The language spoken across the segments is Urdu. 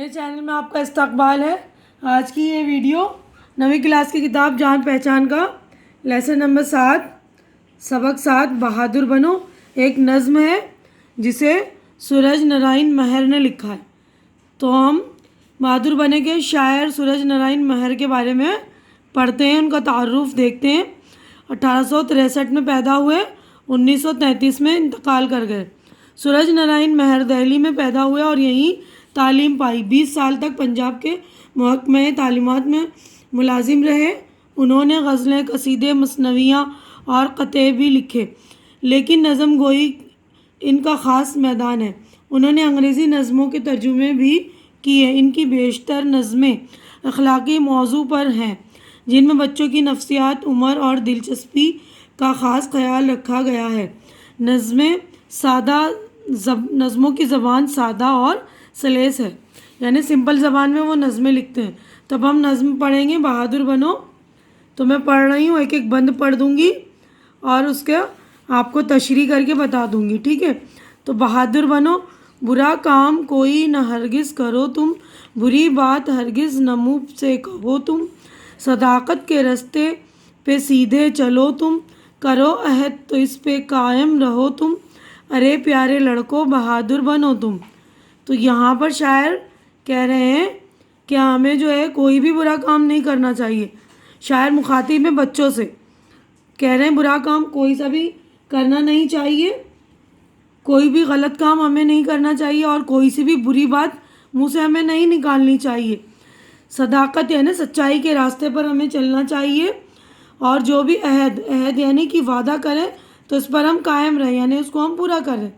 میرے چینل میں آپ کا استقبال ہے۔ آج کی یہ ویڈیو 9ویں کلاس کی کتاب جان پہچان کا لیسن نمبر 7 سبق 7 بہادر بنو ایک نظم ہے جسے سورج نارائن مہر نے لکھا ہے۔ تو ہم بہادر بنے کے شاعر سورج نارائن مہر کے بارے میں پڑھتے ہیں، ان کا تعارف دیکھتے ہیں۔ 1863 میں پیدا ہوئے، 1933 میں انتقال کر گئے۔ سورج نارائن مہر دہلی میں پیدا ہوئے اور یہیں تعلیم پائی۔ 20 سال تک پنجاب کے محکمہ تعلیمات میں ملازم رہے۔ انہوں نے غزلیں، قصیدے، مثنویاں اور قطعے بھی لکھے، لیکن نظم گوئی ان کا خاص میدان ہے۔ انہوں نے انگریزی نظموں کے ترجمے بھی کیے۔ ان کی بیشتر نظمیں اخلاقی موضوع پر ہیں، جن میں بچوں کی نفسیات، عمر اور دلچسپی کا خاص خیال رکھا گیا ہے۔ نظموں کی زبان سادہ اور سلیس ہے، یعنی سمپل زبان میں وہ نظمیں لکھتے ہیں۔ تب ہم نظم پڑھیں گے بہادر بنو۔ تو میں پڑھ رہی ہوں، ایک ایک بند پڑھ دوں گی اور اس کا آپ کو تشریح کر کے بتا دوں گی، ٹھیک ہے؟ تو بہادر بنو۔ برا کام کوئی نہ ہرگز کرو تم، بری بات ہرگز نہ منہ سے کہو تم، صداقت کے رستے پہ سیدھے چلو تم، کرو عہد تو اس پہ قائم رہو تم، ارے پیارے لڑکو بہادر بنو تم۔ تو یہاں پر شاعر کہہ رہے ہیں کہ ہمیں جو ہے کوئی بھی برا کام نہیں کرنا چاہیے۔ شاعر مخاطب ہے بچوں سے، کہہ رہے ہیں برا کام کوئی سا بھی کرنا نہیں چاہیے، کوئی بھی غلط کام ہمیں نہیں کرنا چاہیے اور کوئی سی بھی بری بات منہ سے ہمیں نہیں نکالنی چاہیے۔ صداقت یعنی سچائی کے راستے پر ہمیں چلنا چاہیے، اور جو بھی عہد یعنی کہ وعدہ کریں تو اس پر ہم قائم رہیں، یعنی اس کو ہم پورا کریں۔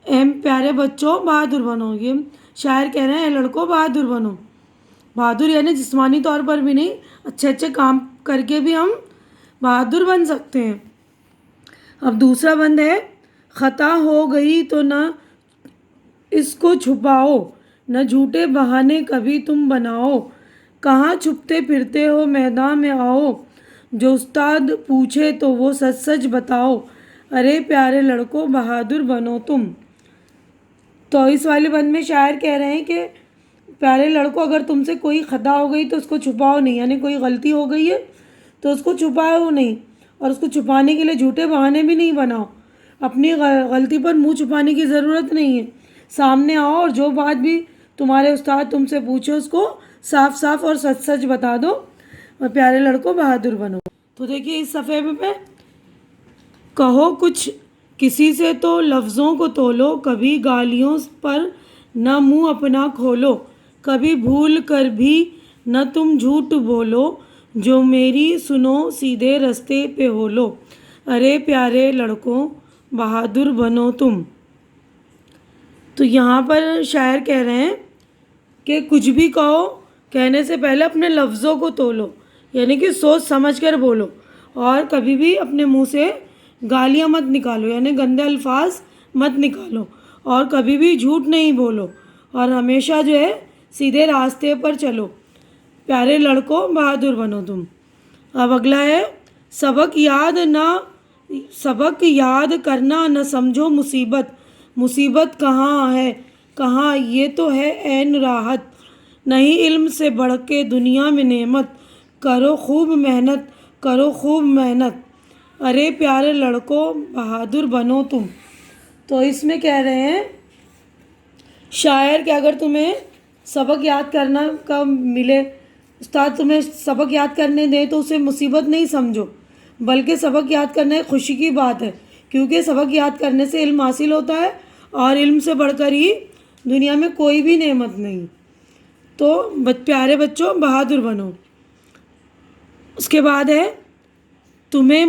اے پیارے بچوں بہادر بنو، یہ شاعر کہہ رہے ہیں اے لڑکوں بہادر بنو۔ بہادر یعنی جسمانی طور پر بھی نہیں، اچھے اچھے کام کر کے بھی ہم بہادر بن سکتے ہیں۔ اب دوسرا بند ہے، خطا ہو گئی تو نہ اس کو چھپاؤ، نہ جھوٹے بہانے کبھی تم بناؤ، کہاں چھپتے پھرتے ہو میدان میں آؤ، جو استاد پوچھے تو وہ سچ سچ بتاؤ، ارے پیارے لڑکوں بہادر بنو تم۔ تو اس والے بند میں شاعر کہہ رہے ہیں کہ پیارے لڑکوں اگر تم سے کوئی خطا ہو گئی تو اس کو چھپاؤ نہیں، یعنی کوئی غلطی ہو گئی ہے تو اس کو چھپاؤ نہیں، اور اس کو چھپانے کے لیے جھوٹے بہانے بھی نہیں بناؤ۔ اپنی غلطی پر منہ چھپانے کی ضرورت نہیں ہے، سامنے آؤ اور جو بات بھی تمہارے استاد تم سے پوچھے اس کو صاف صاف اور سچ سچ بتا دو، اور پیارے لڑکوں بہادر بنو۔ تو دیکھیے اس صفحے پہ کہو کچھ کسی سے تو لفظوں کو تولو، کبھی گالیوں پر نہ منہ اپنا کھولو، کبھی بھول کر بھی نہ تم جھوٹ بولو، جو میری سنو سیدھے رستے پہ ہو لو، ارے پیارے لڑکوں بہادر بنو تم۔ تو یہاں پر شاعر کہہ رہے ہیں کہ کچھ بھی کہو، کہنے سے پہلے اپنے لفظوں کو تولو، یعنی کہ سوچ سمجھ کر بولو، اور کبھی بھی اپنے منہ سے گالیاں مت نکالو، یعنی گندے الفاظ مت نکالو، اور کبھی بھی جھوٹ نہیں بولو، اور ہمیشہ جو ہے سیدھے راستے پر چلو، پیارے لڑکوں بہادر بنو تم۔ اب اگلا ہے، سبق یاد کرنا نہ سمجھو مصیبت، مصیبت کہاں ہے کہاں، یہ تو ہے عین راحت، نہیں علم سے بڑھ کے دنیا میں نعمت، کرو خوب محنت، ارے پیارے لڑکوں بہادر بنو تم۔ تو اس میں کہہ رہے ہیں شاعر کہ اگر تمہیں سبق یاد کرنا کا ملے، استاد تمہیں سبق یاد کرنے دیں تو اسے مصیبت نہیں سمجھو، بلکہ سبق یاد کرنا ایک خوشی کی بات ہے، کیونکہ سبق یاد کرنے سے علم حاصل ہوتا ہے، اور علم سے بڑھ کر ہی دنیا میں کوئی بھی نعمت نہیں۔ تو پیارے بچوں بہادر بنو۔ اس کے بعد ہے، تمہیں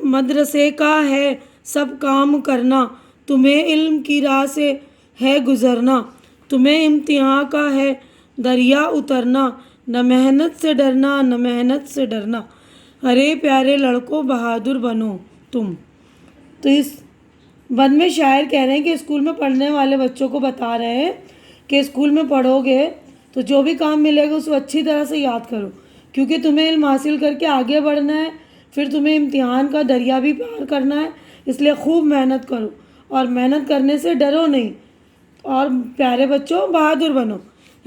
مدرسے کا ہے سب کام کرنا، تمہیں علم کی راہ سے ہے گزرنا، تمہیں امتحان کا ہے دریا اترنا، نہ محنت سے ڈرنا، ارے پیارے لڑکوں بہادر بنو تم۔ تو اس بند میں شاعر کہہ رہے ہیں کہ اسکول میں پڑھنے والے بچوں کو بتا رہے ہیں کہ اسکول میں پڑھو گے تو جو بھی کام ملے گا اس کو اچھی طرح سے یاد کرو، کیونکہ تمہیں علم حاصل کر کے آگے بڑھنا ہے، پھر تمہیں امتحان کا دریا بھی پار کرنا ہے، اس لیے خوب محنت کرو، اور محنت کرنے سے ڈرو نہیں، اور پیارے بچوں بہادر بنو۔